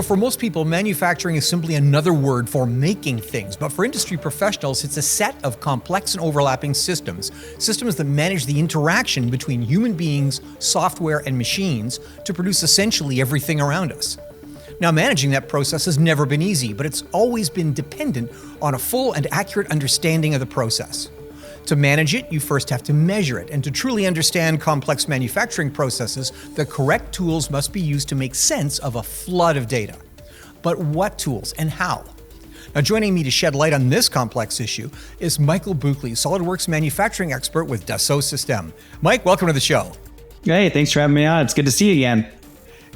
For most people, manufacturing is simply another word for making things. But for industry professionals, it's a set of complex and overlapping systems that manage the interaction between human beings, software, and machines to produce essentially everything around us. Now, managing that process has never been easy, but it's always been dependent on a full and accurate understanding of the process. To manage it, you first have to measure it, and to truly understand complex manufacturing processes, the correct tools must be used to make sense of a flood of data. But what tools and how? Now, joining me to shed light on this complex issue is Michael Buchli, Solidworks manufacturing expert with Dassault Systèmes. Mike, welcome to the show. Hey, thanks for having me on. It's good to see you again.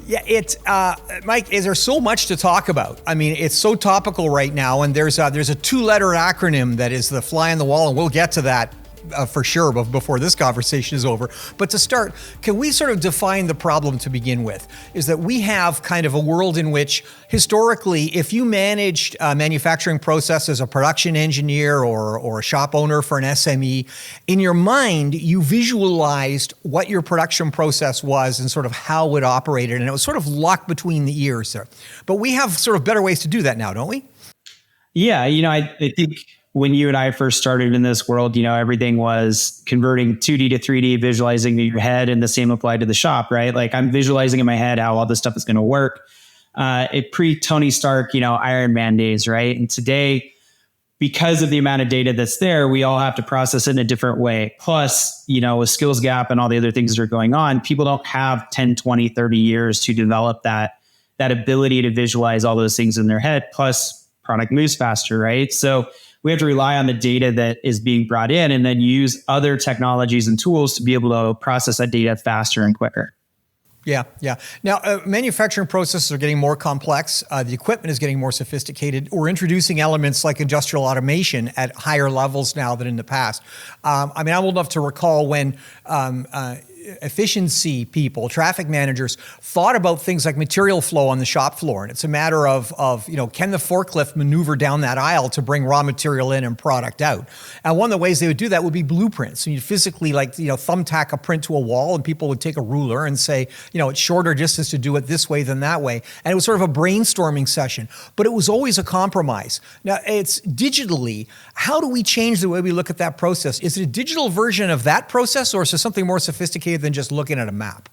Yeah, Mike, is there so much to talk about? I mean, it's so topical right now, and there's a two-letter acronym that is the fly on the wall, and we'll get to that for sure before this conversation is over. But to start, can we sort of define the problem to begin with? Is that we have kind of a world in which historically, if you managed manufacturing process as a production engineer or a shop owner for an SME, in your mind, you visualized what your production process was and sort of how it operated, and it was sort of locked between the ears there. But we have sort of better ways to do that now, don't we? Yeah, I think when you and I first started in this world, everything was converting 2D to 3D, visualizing in your head, and the same applied to the shop, right? Like I'm visualizing in my head how all this stuff is going to work. Pre-Tony Stark, Iron Man days, right? And today, because of the amount of data that's there, we all have to process it in a different way. Plus, with skills gap and all the other things that are going on, people don't have 10, 20, 30 years to develop that ability to visualize all those things in their head. Plus, product moves faster, right? So we have to rely on the data that is being brought in and then use other technologies and tools to be able to process that data faster and quicker. Yeah. Now, manufacturing processes are getting more complex. The equipment is getting more sophisticated. We're introducing elements like industrial automation at higher levels now than in the past. I'm old enough to recall when efficiency people, traffic managers, thought about things like material flow on the shop floor. And it's a matter of can the forklift maneuver down that aisle to bring raw material in and product out? And one of the ways they would do that would be blueprints. And you'd physically thumbtack a print to a wall, and people would take a ruler and say, it's shorter distance to do it this way than that way. And it was sort of a brainstorming session, but it was always a compromise. Now it's digitally, how do we change the way we look at that process? Is it a digital version of that process, or is it something more sophisticated than just looking at a map?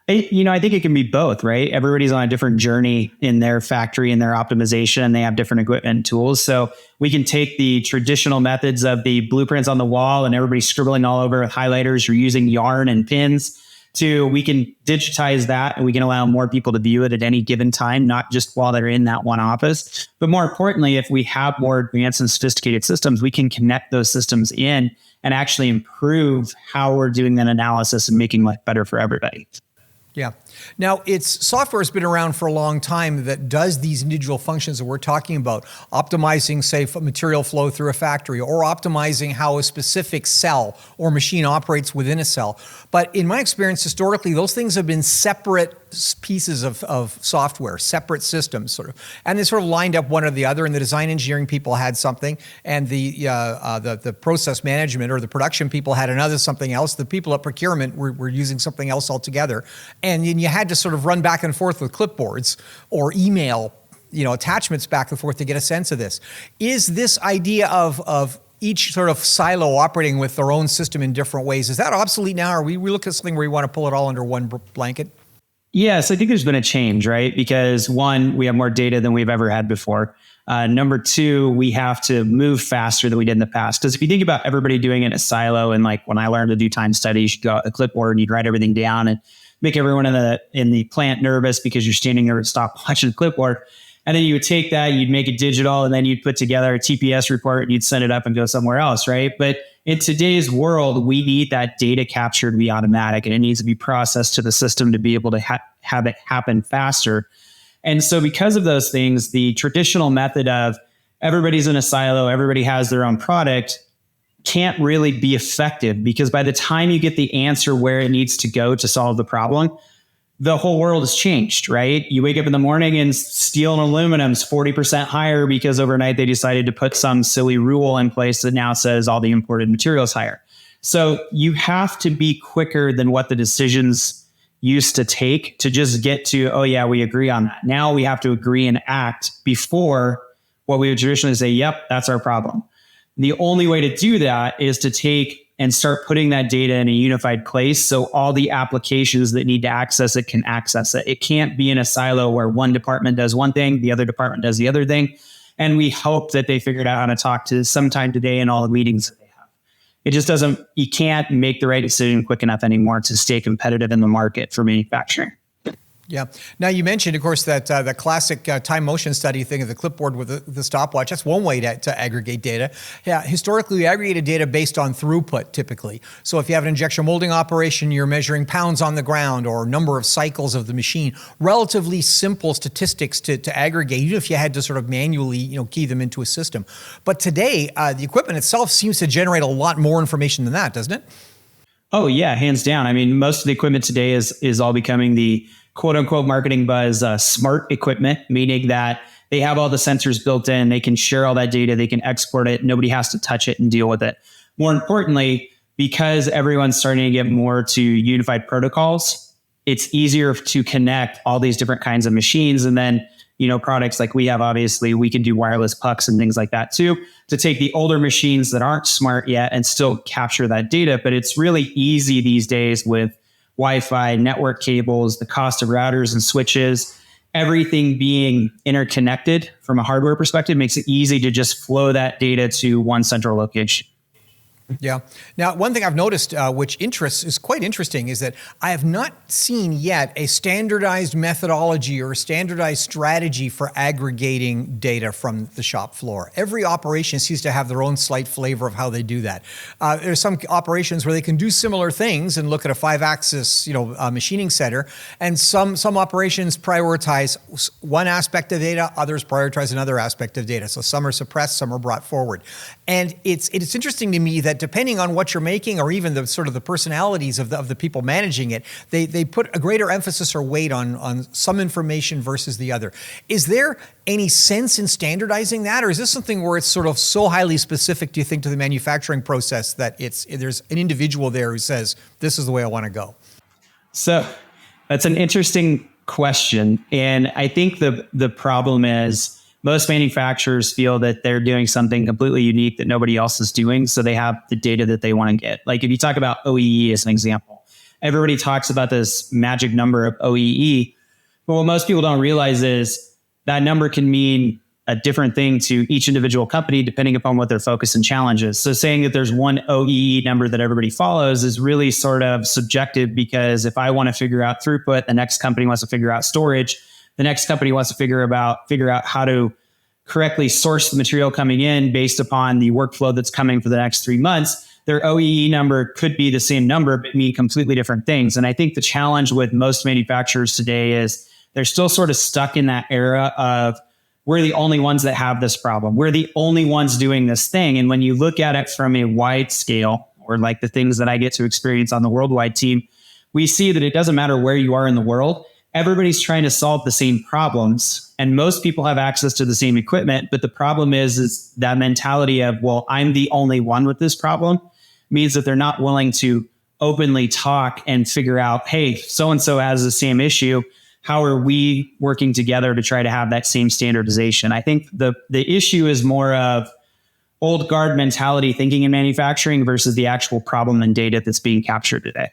I think it can be both, right? Everybody's on a different journey in their factory and their optimization. They have different equipment and tools. So we can take the traditional methods of the blueprints on the wall and everybody scribbling all over with highlighters or using yarn and pins to we can digitize that, and we can allow more people to view it at any given time, not just while they're in that one office. But more importantly, if we have more advanced and sophisticated systems, we can connect those systems in and actually improve how we're doing that analysis and making life better for everybody. Yeah. Now, software has been around for a long time that does these individual functions that we're talking about, optimizing, say, material flow through a factory, or optimizing how a specific cell or machine operates within a cell. But in my experience, historically, those things have been separate pieces of software, separate systems, sort of, and they sort of lined up one or the other. And the design engineering people had something, and the process management or the production people had another something else. The people at procurement were using something else altogether. And you had to sort of run back and forth with clipboards or email, attachments back and forth to get a sense of this. Is this idea of each sort of silo operating with their own system in different ways, is that obsolete now? Or we look at something where we want to pull it all under one blanket? Yes, I think there's been a change, right? Because one, we have more data than we've ever had before. Number two, we have to move faster than we did in the past. Because if you think about everybody doing it in a silo, and like when I learned to do time studies, you'd go out a clipboard and you'd write everything down and make everyone in the plant nervous because you're standing there and stop watching the clipboard. And then you would take that, you'd make it digital, and then you'd put together a TPS report and you'd send it up and go somewhere else, right? But in today's world, we need that data capture to be automatic, and it needs to be processed to the system to be able to have it happen faster. And so because of those things, the traditional method of everybody's in a silo, everybody has their own product, can't really be effective, because by the time you get the answer where it needs to go to solve the problem, the whole world has changed, right? You wake up in the morning and steel and aluminum's 40% higher because overnight they decided to put some silly rule in place that now says all the imported material is higher. So you have to be quicker than what the decisions used to take to just get to, oh yeah, we agree on that. Now we have to agree and act before what we would traditionally say, yep, that's our problem. The only way to do that is to take and start putting that data in a unified place so all the applications that need to access it can access it. It can't be in a silo where one department does one thing, the other department does the other thing. And we hope that they figured out how to talk to sometime today in all the meetings that they have. It just doesn't, you can't make the right decision quick enough anymore to stay competitive in the market for manufacturing. Yeah. Now you mentioned, of course, that the classic time motion study thing of the clipboard with the stopwatch. That's one way to aggregate data. Yeah. Historically, we aggregated data based on throughput, typically. So if you have an injection molding operation, you're measuring pounds on the ground or number of cycles of the machine. Relatively simple statistics to aggregate, even if you had to sort of manually, key them into a system. But today, the equipment itself seems to generate a lot more information than that, doesn't it? Oh yeah, hands down. I mean, most of the equipment today is all becoming the quote unquote marketing buzz smart equipment, meaning that they have all the sensors built in, they can share all that data, they can export it, nobody has to touch it and deal with it. More importantly, because everyone's starting to get more to unified protocols, it's easier to connect all these different kinds of machines. And then, products like we have, obviously, we can do wireless pucks and things like that too, to take the older machines that aren't smart yet and still capture that data. But it's really easy these days with Wi-Fi, network cables, the cost of routers and switches, everything being interconnected from a hardware perspective makes it easy to just flow that data to one central location. Yeah. Now, one thing I've noticed, which is quite interesting, is that I have not seen yet a standardized methodology or a standardized strategy for aggregating data from the shop floor. Every operation seems to have their own slight flavor of how they do that. There's some operations where they can do similar things and look at a 5-axis, machining center, and some operations prioritize one aspect of data, others prioritize another aspect of data. So some are suppressed, some are brought forward, and it's interesting to me that depending on what you're making, or even the sort of the personalities of the people managing it, they put a greater emphasis or weight on some information versus the other. Is there any sense in standardizing that, or is this something where it's sort of so highly specific, do you think, to the manufacturing process that there's an individual there who says, this is the way I want to go? So that's an interesting question. And I think the problem is, most manufacturers feel that they're doing something completely unique that nobody else is doing. So they have the data that they want to get. Like if you talk about OEE as an example, everybody talks about this magic number of OEE. But what most people don't realize is that number can mean a different thing to each individual company, depending upon what their focus and challenge is. So saying that there's one OEE number that everybody follows is really sort of subjective, because if I want to figure out throughput, the next company wants to figure out storage. The next company wants to figure out how to correctly source the material coming in based upon the workflow that's coming for the next 3 months. Their OEE number could be the same number, but mean completely different things. And I think the challenge with most manufacturers today is they're still sort of stuck in that era of, we're the only ones that have this problem. We're the only ones doing this thing. And when you look at it from a wide scale, or like the things that I get to experience on the worldwide team, we see that it doesn't matter where you are in the world. Everybody's trying to solve the same problems, and most people have access to the same equipment. But the problem is that mentality of, well, I'm the only one with this problem, means that they're not willing to openly talk and figure out, hey, so-and-so has the same issue. How are we working together to try to have that same standardization? I think the issue is more of old guard mentality thinking in manufacturing versus the actual problem and data that's being captured today.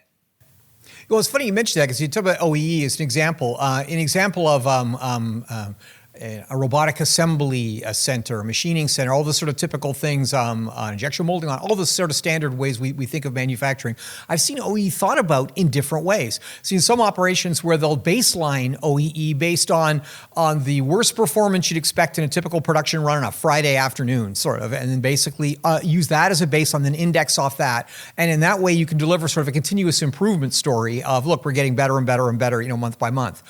Well, it's funny you mentioned that, because you talk about OEE as an example. An example of a robotic assembly center, a machining center, all the sort of typical things, injection molding, on all the sort of standard ways we think of manufacturing. I've seen OEE thought about in different ways. Seen some operations where they'll baseline OEE based on the worst performance you'd expect in a typical production run on a Friday afternoon, sort of, and then basically use that as a base and then index off that. And in that way, you can deliver sort of a continuous improvement story of, look, we're getting better and better and better, month by month.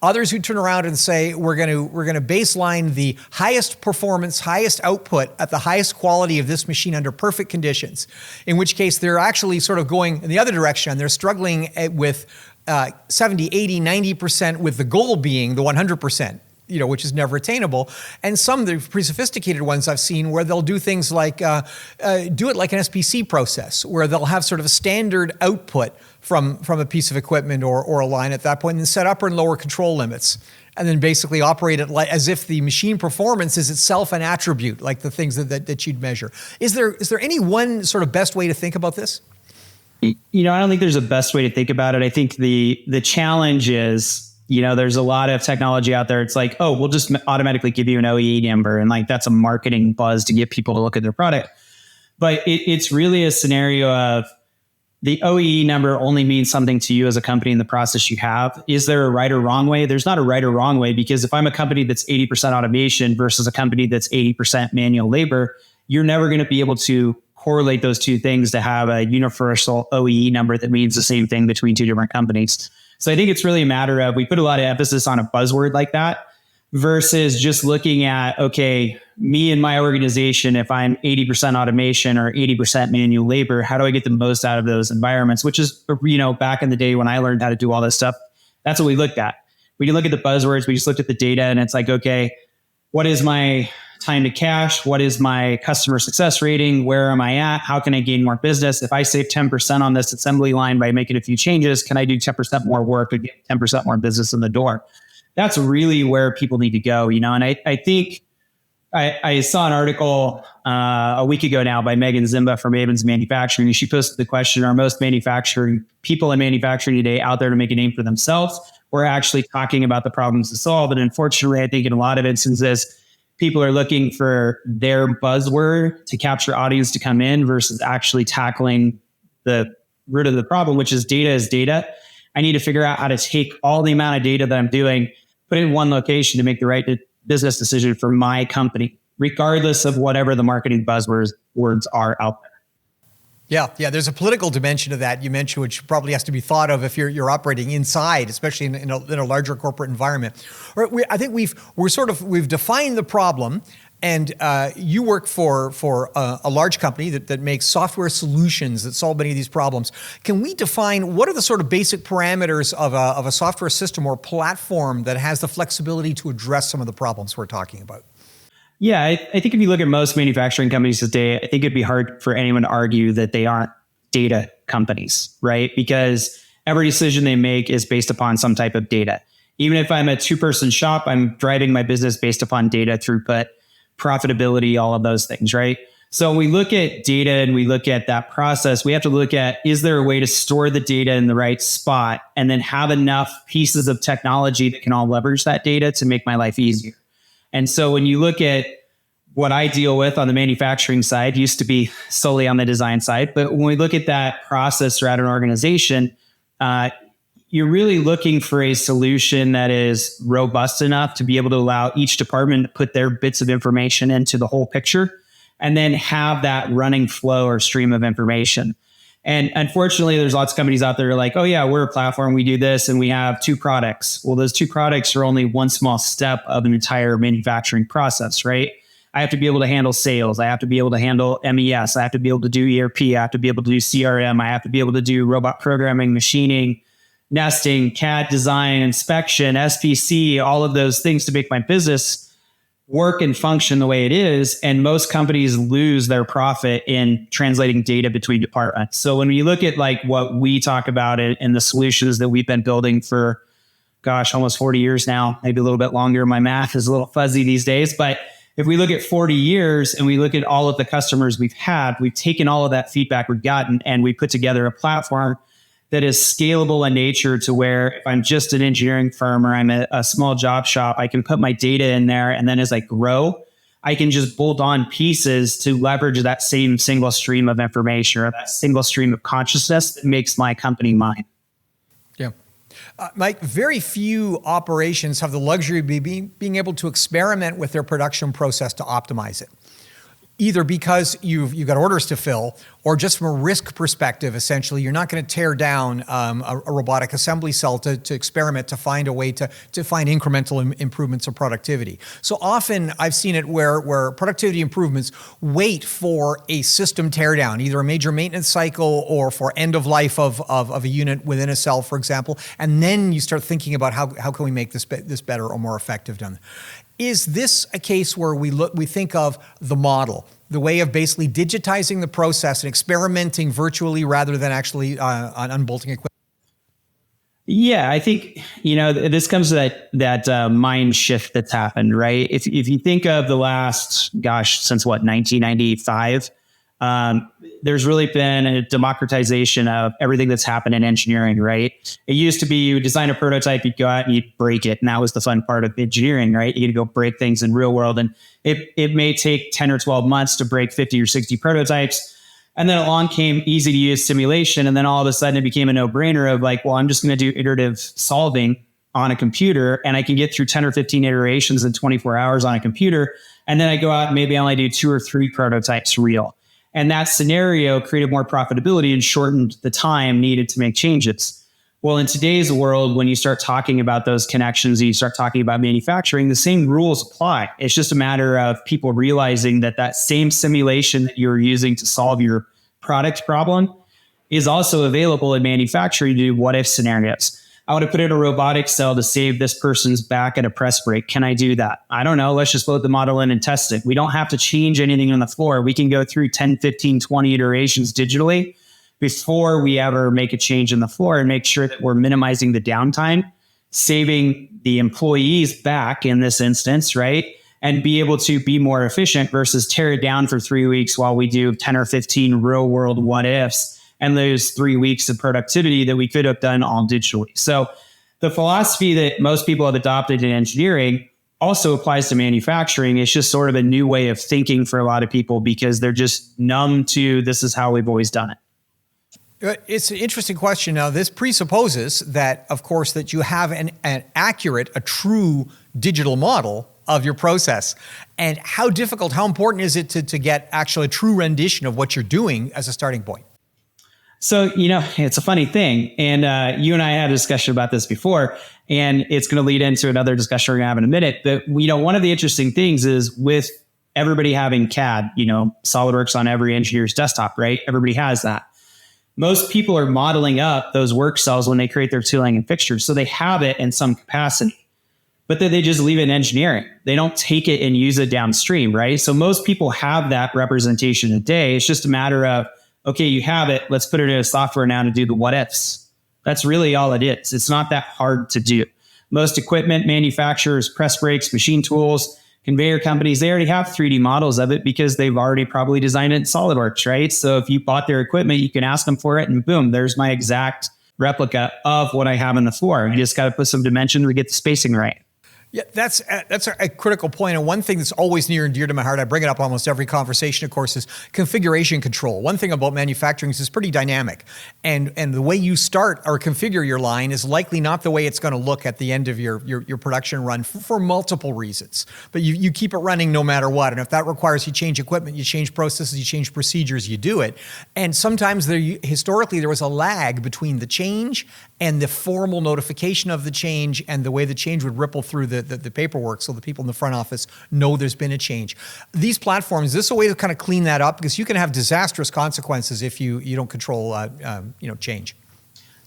Others who turn around and say, we're going to baseline the highest performance, highest output at the highest quality of this machine under perfect conditions, in which case they're actually sort of going in the other direction. They're struggling with 70, 80, 90%, with the goal being the 100%. which is never attainable. And some of the pretty sophisticated ones I've seen where they'll do things like do it like an SPC process, where they'll have sort of a standard output from a piece of equipment or a line at that point, and then set upper and lower control limits, and then basically operate it like as if the machine performance is itself an attribute, like the things that you'd measure. Is there any one sort of best way to think about this? I don't think there's a best way to think about it. I think the challenge is, there's a lot of technology out there. It's like, oh, we'll just automatically give you an OEE number. And like, that's a marketing buzz to get people to look at their product. But it's really a scenario of the OEE number only means something to you as a company in the process you have. Is there a right or wrong way? There's not a right or wrong way, because if I'm a company that's 80% automation versus a company that's 80% manual labor, you're never going to be able to correlate those two things to have a universal OEE number that means the same thing between two different companies. So I think it's really a matter of, we put a lot of emphasis on a buzzword like that versus just looking at, okay, me and my organization, if I'm 80% automation or 80% manual labor, how do I get the most out of those environments? Which is, back in the day when I learned how to do all this stuff, that's what we looked at. We didn't look at the buzzwords. We just looked at the data, and it's like, okay, what is my time to cash? What is my customer success rating? Where am I at? How can I gain more business? If I save 10% on this assembly line by making a few changes, can I do 10% more work to get 10% more business in the door? That's really where people need to go, and I think I saw an article a week ago now by Megan Zimba from Avens Manufacturing. She posted the question, are most people in manufacturing today out there to make a name for themselves? We're actually talking about the problems to solve. And unfortunately, I think in a lot of instances, people are looking for their buzzword to capture audience to come in versus actually tackling the root of the problem, which is data is data. I need to figure out how to take all the amount of data that I'm doing, put it in one location to make the right business decision for my company, regardless of whatever the marketing buzzwords are out there. Yeah. There's a political dimension of that you mentioned, which probably has to be thought of if you're operating inside, especially in a larger corporate environment. I think we've defined the problem, and you work for a large company that makes software solutions that solve many of these problems. Can we define what are the sort of basic parameters of a software system or platform that has the flexibility to address some of the problems we're talking about? Yeah, I think if you look at most manufacturing companies today, I think it'd be hard for anyone to argue that they aren't data companies, right? Because every decision they make is based upon some type of data. Even if I'm a two-person shop, I'm driving my business based upon data, throughput, profitability, all of those things, right? So when we look at data and we look at that process, we have to look at, is there a way to store the data in the right spot and then have enough pieces of technology that can all leverage that data to make my life easier? And so when you look at what I deal with on the manufacturing side, used to be solely on the design side. But when we look at that process throughout an organization, you're really looking for a solution that is robust enough to be able to allow each department to put their bits of information into the whole picture and then have that running flow or stream of information. And unfortunately, there's lots of companies out there like, oh yeah, we're a platform, we do this, and we have two products. Well, those two products are only one small step of an entire manufacturing process, right? I have to be able to handle sales. I have to be able to handle MES. I have to be able to do ERP. I have to be able to do CRM. I have to be able to do robot programming, machining, nesting, CAD design, inspection, SPC, all of those things to make my business work and function the way it is. And most companies lose their profit in translating data between departments. So when you look at like what we talk about and the solutions that we've been building for, almost 40 years now, maybe a little bit longer. My math is a little fuzzy these days, but if we look at 40 years and we look at all of the customers we've had, we've taken all of that feedback we've gotten and we put together a platform that is scalable in nature to where if I'm just an engineering firm or I'm a small job shop, I can put my data in there. And then as I grow, I can just bolt on pieces to leverage that same single stream of information or that single stream of consciousness that makes my company mine. Yeah. Mike, very few operations have the luxury of being able to experiment with their production process to optimize it. either because you've got orders to fill, or just from a risk perspective, essentially, you're not going to tear down a robotic assembly cell to experiment, to find a way to find incremental improvements of productivity. So often I've seen it where productivity improvements wait for a system teardown, either a major maintenance cycle or for end of life of a unit within a cell, for example, and then you start thinking about how can we make this better or more effective done. Is this a case where we think of the model, the way of basically digitizing the process and experimenting virtually rather than actually on unbolting equipment? Yeah, I think, this comes to that mind shift that's happened, right? If you think of the last, since 1995, there's really been a democratization of everything that's happened in engineering, right? It used to be you would design a prototype, you'd go out and you'd break it. And that was the fun part of engineering, right? You get to go break things in real world. And it may take 10 or 12 months to break 50 or 60 prototypes. And then along came easy to use simulation. And then all of a sudden it became a no brainer of like, well, I'm just going to do iterative solving on a computer and I can get through 10 or 15 iterations in 24 hours on a computer. And then I go out and maybe I only do 2 or 3 prototypes real. And that scenario created more profitability and shortened the time needed to make changes. Well, in today's world, when you start talking about those connections, and you start talking about manufacturing, the same rules apply. It's just a matter of people realizing that same simulation that you're using to solve your product problem is also available in manufacturing to do what if scenarios. I want to put in a robotic cell to save this person's back at a press break. Can I do that? I don't know. Let's just load the model in and test it. We don't have to change anything on the floor. We can go through 10, 15, 20 iterations digitally before we ever make a change in the floor and make sure that we're minimizing the downtime, saving the employees back in this instance, right? And be able to be more efficient versus tear it down for 3 weeks while we do 10 or 15 real world what ifs and lose 3 weeks of productivity that we could have done all digitally. So the philosophy that most people have adopted in engineering also applies to manufacturing. It's just sort of a new way of thinking for a lot of people because they're just numb to this is how we've always done it. It's an interesting question. Now, this presupposes that, of course, that you have an accurate, a true digital model of your process. And how important is it to get actually a true rendition of what you're doing as a starting point? So, it's a funny thing. And you and I had a discussion about this before, and it's going to lead into another discussion we're going to have in a minute. But, one of the interesting things is with everybody having CAD, SolidWorks on every engineer's desktop, right? Everybody has that. Most people are modeling up those work cells when they create their tooling and fixtures. So they have it in some capacity, but then they just leave it in engineering. They don't take it and use it downstream, right? So most people have that representation today. It's just a matter of, okay, you have it. Let's put it in a software now to do the what ifs. That's really all it is. It's not that hard to do. Most equipment manufacturers, press brakes, machine tools, conveyor companies, they already have 3D models of it because they've already probably designed it in SolidWorks, right? So if you bought their equipment, you can ask them for it and boom, there's my exact replica of what I have on the floor. You just got to put some dimensions to get the spacing right. Yeah, that's a critical point. And one thing that's always near and dear to my heart, I bring it up almost every conversation, of course, is configuration control. One thing about manufacturing is it's pretty dynamic. And the way you start or configure your line is likely not the way it's going to look at the end of your production run for multiple reasons. But you keep it running no matter what. And if that requires you change equipment, you change processes, you change procedures, you do it. And sometimes historically there was a lag between the change and the formal notification of the change and the way the change would ripple through the paperwork so the people in the front office know there's been a change. These platforms, is this a way to kind of clean that up? Because you can have disastrous consequences if you don't control change.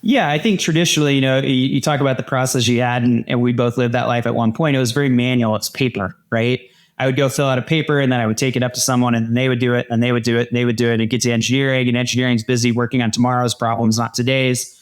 Yeah, I think traditionally, you talk about the process you had, and we both lived that life at one point. It was very manual. It's paper, right? I would go fill out a paper and then I would take it up to someone and they would do it and they would do it and they would do it and get to engineering, and engineering's busy working on tomorrow's problems, not today's.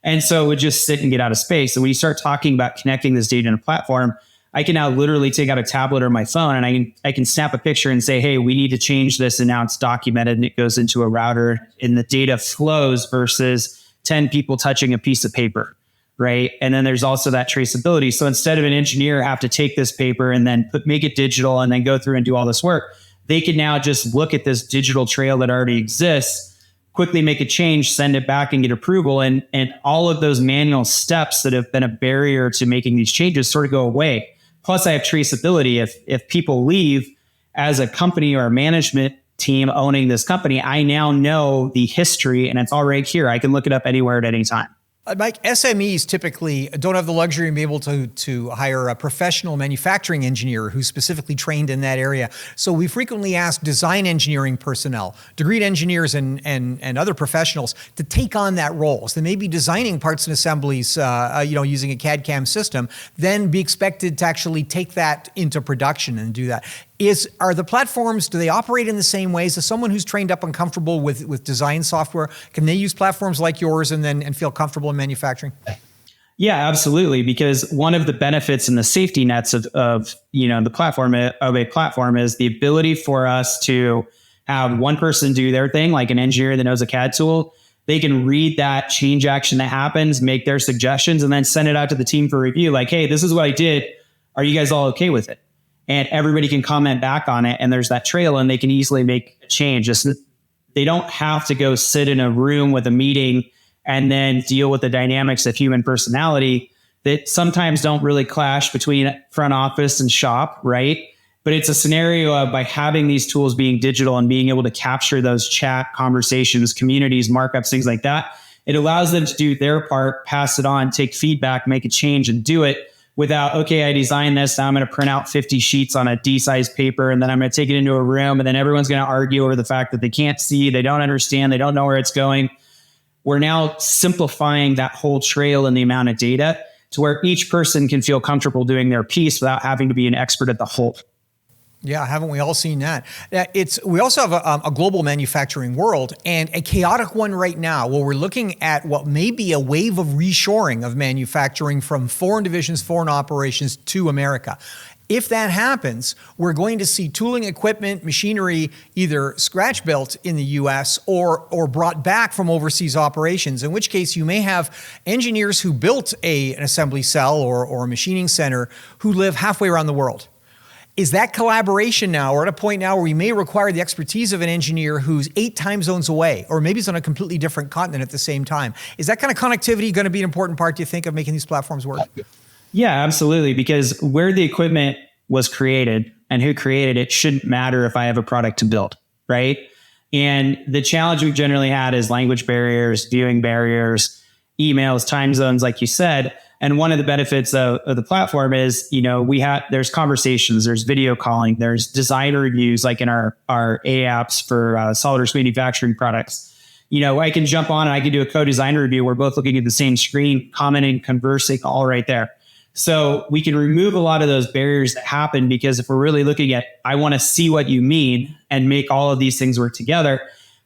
And so it would just sit and get out of space. And when you start talking about connecting this data in a platform, I can now literally take out a tablet or my phone and I can snap a picture and say, hey, we need to change this. And now it's documented and it goes into a router and the data flows versus 10 people touching a piece of paper, right? And then there's also that traceability. So instead of an engineer have to take this paper and then make it digital and then go through and do all this work, they can now just look at this digital trail that already exists, quickly make a change, send it back and get approval. And all of those manual steps that have been a barrier to making these changes sort of go away. Plus I have traceability. If people leave as a company or a management team owning this company, I now know the history and it's all right here. I can look it up anywhere at any time. Mike, SMEs typically don't have the luxury of being able to hire a professional manufacturing engineer who's specifically trained in that area. So we frequently ask design engineering personnel, degreed engineers and other professionals to take on that role. So they may be designing parts and assemblies, using a CAD/CAM system, then be expected to actually take that into production and do that. Are the platforms, do they operate in the same ways? As someone who's trained up and comfortable with design software, can they use platforms like yours and feel comfortable in manufacturing? Yeah, absolutely. Because one of the benefits and the safety nets of the platform of a platform is the ability for us to have one person do their thing, like an engineer that knows a CAD tool. They can read that change action that happens, make their suggestions, and then send it out to the team for review. Like, hey, this is what I did. Are you guys all okay with it? And everybody can comment back on it, and there's that trail, and they can easily make a change. They don't have to go sit in a room with a meeting and then deal with the dynamics of human personality that sometimes don't really clash between front office and shop, right? But it's a scenario of, by having these tools being digital and being able to capture those chat conversations, communities, markups, things like that, it allows them to do their part, pass it on, take feedback, make a change, and do it without, okay, I designed this, now I'm going to print out 50 sheets on a D-size paper, and then I'm going to take it into a room, and then everyone's going to argue over the fact that they can't see, they don't understand, they don't know where it's going. We're now simplifying that whole trail and the amount of data to where each person can feel comfortable doing their piece without having to be an expert at the whole. Yeah, haven't we all seen that? We also have a global manufacturing world, and a chaotic one right now, where we're looking at what may be a wave of reshoring of manufacturing from foreign divisions, foreign operations to America. If that happens, we're going to see tooling, equipment, machinery either scratch built in the US or brought back from overseas operations, in which case you may have engineers who built an assembly cell or a machining center who live halfway around the world. Is that collaboration now, or at a point now where we may require the expertise of an engineer who's 8 time zones away, or maybe is on a completely different continent at the same time? Is that kind of connectivity going to be an important part, do you think, of making these platforms work? Yeah, absolutely. Because where the equipment was created and who created it shouldn't matter if I have a product to build, right? And the challenge we've generally had is language barriers, viewing barriers, emails, time zones, like you said. And one of the benefits of the platform is, there's conversations, there's video calling, there's design reviews, like in our A apps for Solidworks manufacturing products. I can jump on and I can do a co-design review. We're both looking at the same screen, commenting, conversing, all right there. So we can remove a lot of those barriers that happen, because if we're really looking at, I want to see what you mean and make all of these things work together,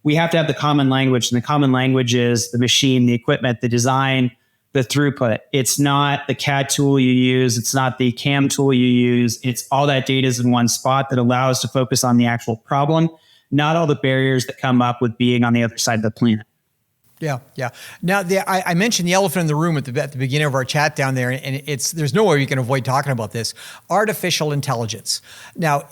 we have to have the common language. And the common language is the machine, the equipment, the design, the throughput. It's not the CAD tool you use. It's not the CAM tool you use. It's all that data is in one spot that allows to focus on the actual problem, not all the barriers that come up with being on the other side of the planet. Yeah. Now, I mentioned the elephant in the room at the beginning of our chat down there, and there's no way you can avoid talking about this: artificial intelligence. Now,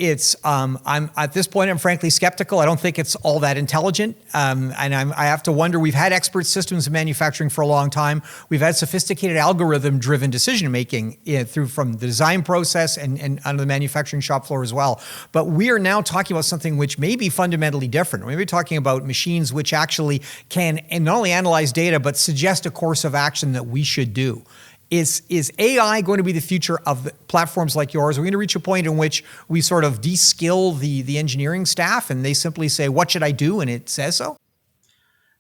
I'm at this point, I'm frankly skeptical. I don't think it's all that intelligent, and I have to wonder. We've had expert systems in manufacturing for a long time. We've had sophisticated algorithm-driven decision making from the design process and on the manufacturing shop floor as well. But we are now talking about something which may be fundamentally different. We're talking about machines which actually can not only analyze data, but suggest a course of action that we should do. Is AI going to be the future of platforms like yours? Are we going to reach a point in which we sort of de-skill the engineering staff and they simply say, what should I do? And it says so?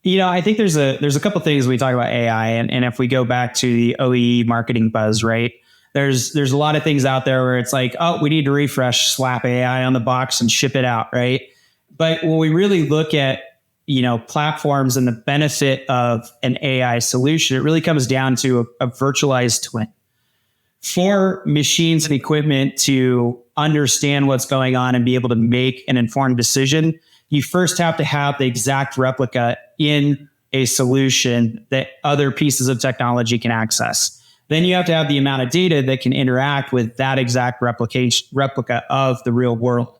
I think there's a couple things we talk about AI, and if we go back to the OEE marketing buzz, right? There's a lot of things out there where it's like, oh, we need to refresh, slap AI on the box and ship it out, right? But when we really look at platforms and the benefit of an AI solution, it really comes down to a virtualized twin. For machines and equipment to understand what's going on and be able to make an informed decision, you first have to have the exact replica in a solution that other pieces of technology can access. Then you have to have the amount of data that can interact with that exact replica of the real world.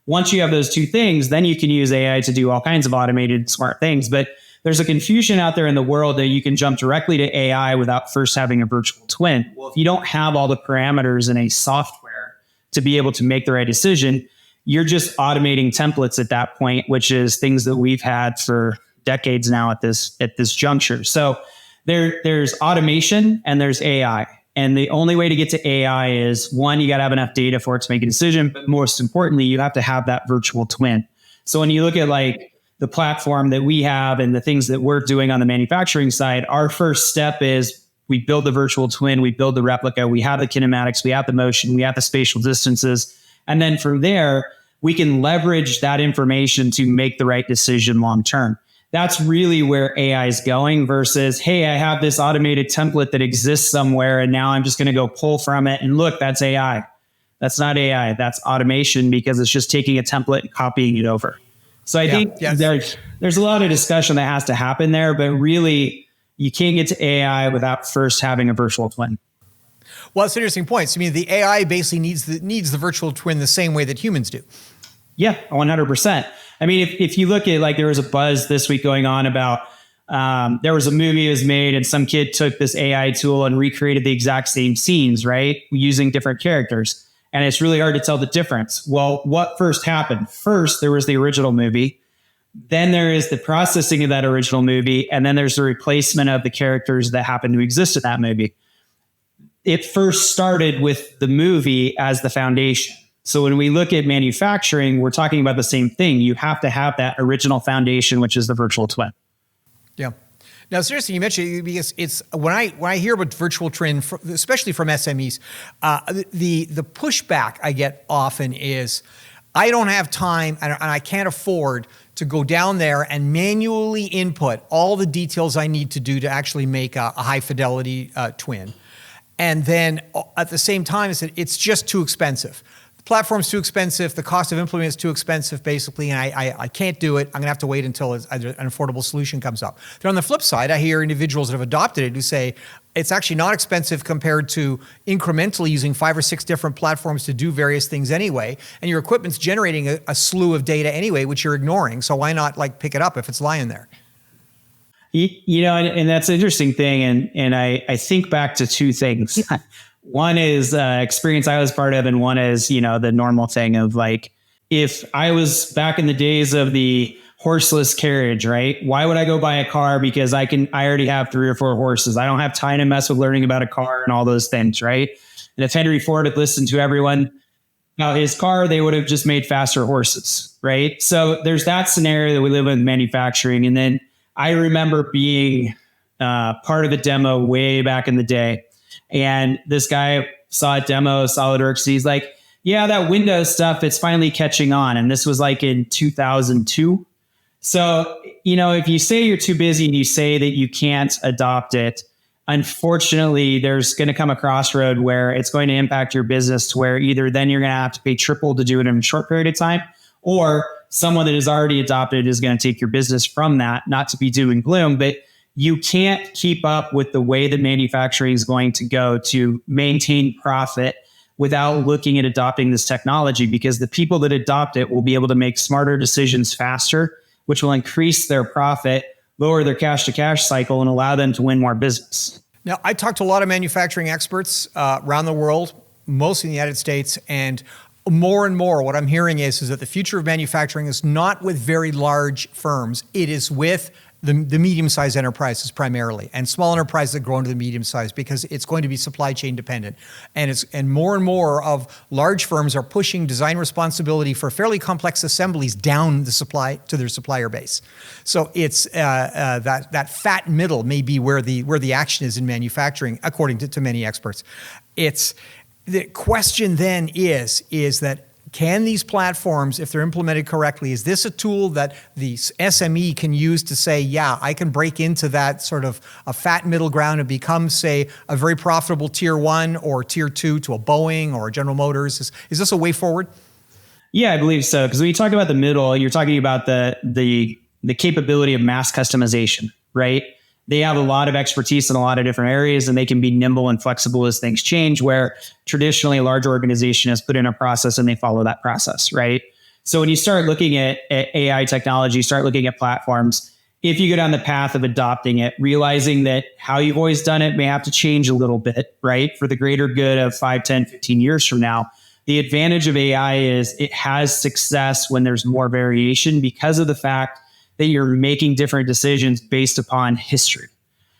Once you have those two things, then you can use AI to do all kinds of automated smart things. But there's a confusion out there in the world that you can jump directly to AI without first having a virtual twin. Well, if you don't have all the parameters in a software to be able to make the right decision, you're just automating templates at that point, which is things that we've had for decades now at this juncture. So there's automation and there's AI. And the only way to get to AI is, one, you got to have enough data for it to make a decision. But most importantly, you have to have that virtual twin. So when you look at like the platform that we have and the things that we're doing on the manufacturing side, our first step is we build the virtual twin, we build the replica, we have the kinematics, we have the motion, we have the spatial distances. And then from there, we can leverage that information to make the right decision long term. That's really where AI is going versus, hey, I have this automated template that exists somewhere and now I'm just going to go pull from it. And look, that's AI. That's not AI. That's automation because it's just taking a template and copying it over. So I think there's a lot of discussion that has to happen there, but really you can't get to AI without first having a virtual twin. Well, it's an interesting point. So, I mean, the AI basically needs the virtual twin the same way that humans do. Yeah, 100%. I mean, if you look at, like, there was a buzz this week going on about there was a movie that was made and some kid took this AI tool and recreated the exact same scenes, right? Using different characters. And it's really hard to tell the difference. Well, what first happened? First, there was the original movie. Then there is the processing of that original movie. And then there's the replacement of the characters that happen to exist in that movie. It first started with the movie as the foundation. So when we look at manufacturing, we're talking about the same thing. You have to have that original foundation, which is the virtual twin. Yeah. Now, seriously, you mentioned it because it's when I hear about virtual twin, especially from SMEs, the pushback I get often is, I don't have time and I can't afford to go down there and manually input all the details I need to do to actually make a high fidelity twin. And then at the same time, it's just too expensive. The platform's too expensive. The cost of implementing is too expensive, basically, and I can't do it. I'm going to have to wait until an affordable solution comes up. Then on the flip side, I hear individuals that have adopted it who say it's actually not expensive compared to incrementally using 5 or 6 different platforms to do various things anyway, and your equipment's generating a slew of data anyway, which you're ignoring. So why not pick it up if it's lying there? You know, and that's an interesting thing. And I think back to 2 things. One is experience I was part of, and one is, the normal thing of like, if I was back in the days of the horseless carriage, right? Why would I go buy a car? Because I already have 3 or 4 horses. I don't have time to mess with learning about a car and all those things, right? And if Henry Ford had listened to everyone about his car, they would have just made faster horses, right? So there's that scenario that we live in manufacturing. And then I remember being part of the demo way back in the day. And this guy saw a demo of Solidworks. He's like, yeah, that Windows stuff, it's finally catching on. And this was like in 2002. So, if you say you're too busy and you say that you can't adopt it, unfortunately, there's going to come a crossroad where it's going to impact your business to where either then you're going to have to pay triple to do it in a short period of time, or someone that has already adopted is going to take your business from that, not to be doom and gloom, but you can't keep up with the way that manufacturing is going to go to maintain profit without looking at adopting this technology, because the people that adopt it will be able to make smarter decisions faster, which will increase their profit, lower their cash to cash cycle, and allow them to win more business. Now, I talked to a lot of manufacturing experts around the world, mostly in the United States, and more and more what I'm hearing is that the future of manufacturing is not with very large firms. It is with the medium-sized enterprises primarily, and small enterprises that grow into the medium size, because it's going to be supply chain dependent. And more of large firms are pushing design responsibility for fairly complex assemblies down the supply to their supplier base. So it's that fat middle may be where the action is in manufacturing, according to many experts. It's the question then is that, can these platforms, if they're implemented correctly, is this a tool that the SME can use to say, yeah, I can break into that sort of a fat middle ground and become, say, a very profitable tier 1 or tier 2 to a Boeing or a General Motors? Is this a way forward? Yeah, I believe so. Because when you talk about the middle, you're talking about the capability of mass customization, right? They have a lot of expertise in a lot of different areas, and they can be nimble and flexible as things change, where traditionally a large organization has put in a process and they follow that process, right? So when you start looking at AI technology, start looking at platforms, if you go down the path of adopting it, realizing that how you've always done it may have to change a little bit, right? For the greater good of 5, 10, 15 years from now. The advantage of AI is it has success when there's more variation because of the fact that you're making different decisions based upon history.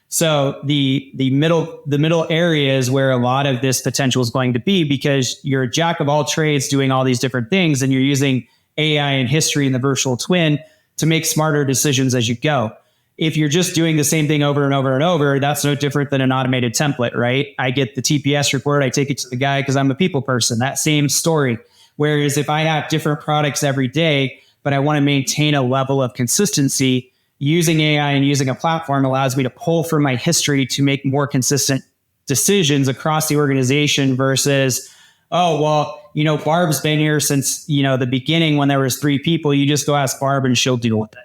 So the middle area is where a lot of this potential is going to be, because you're a jack of all trades doing all these different things, and you're using AI and history and the virtual twin to make smarter decisions as you go. If you're just doing the same thing over and over and over, that's no different than an automated template, right? I get the TPS report, I take it to the guy because I'm a people person, that same story. Whereas if I have different products every day, but I want to maintain a level of consistency, using AI and using a platform allows me to pull from my history to make more consistent decisions across the organization versus, oh, well, Barb's been here since, the beginning when there was 3 people. You just go ask Barb and she'll deal with it.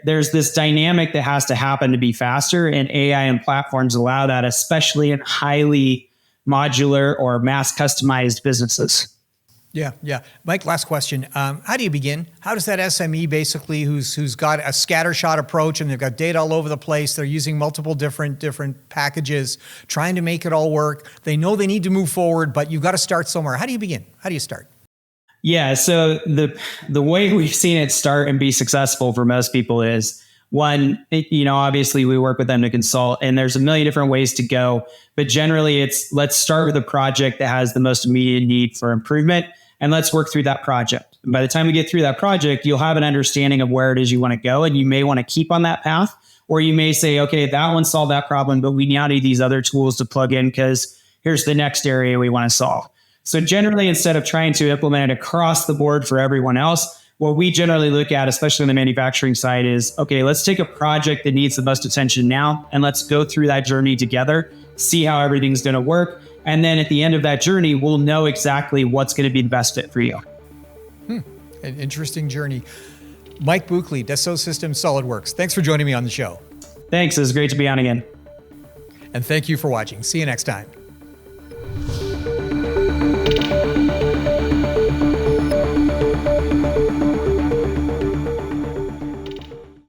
There's this dynamic that has to happen to be faster, and AI and platforms allow that, especially in highly modular or mass customized businesses. Yeah. Mike, last question. How do you begin? How does that SME basically, who's got a scattershot approach and they've got data all over the place, they're using multiple different packages, trying to make it all work. They know they need to move forward, but you've got to start somewhere. How do you begin? How do you start? Yeah. So the way we've seen it start and be successful for most people is, one, obviously we work with them to consult, and there's a million different ways to go, but generally it's, let's start with a project that has the most immediate need for improvement, and let's work through that project. And by the time we get through that project, you'll have an understanding of where it is you want to go, and you may want to keep on that path, or you may say, okay, that one solved that problem, but we now need these other tools to plug in because here's the next area we want to solve. So generally, instead of trying to implement it across the board for everyone else, what we generally look at, especially on the manufacturing side, is, okay, let's take a project that needs the most attention now, and let's go through that journey together, see how everything's going to work. And then at the end of that journey, we'll know exactly what's going to be the best fit for you. An interesting journey. Mike Buchli, Dassault Systems SolidWorks. Thanks for joining me on the show. Thanks. It was great to be on again. And thank you for watching. See you next time.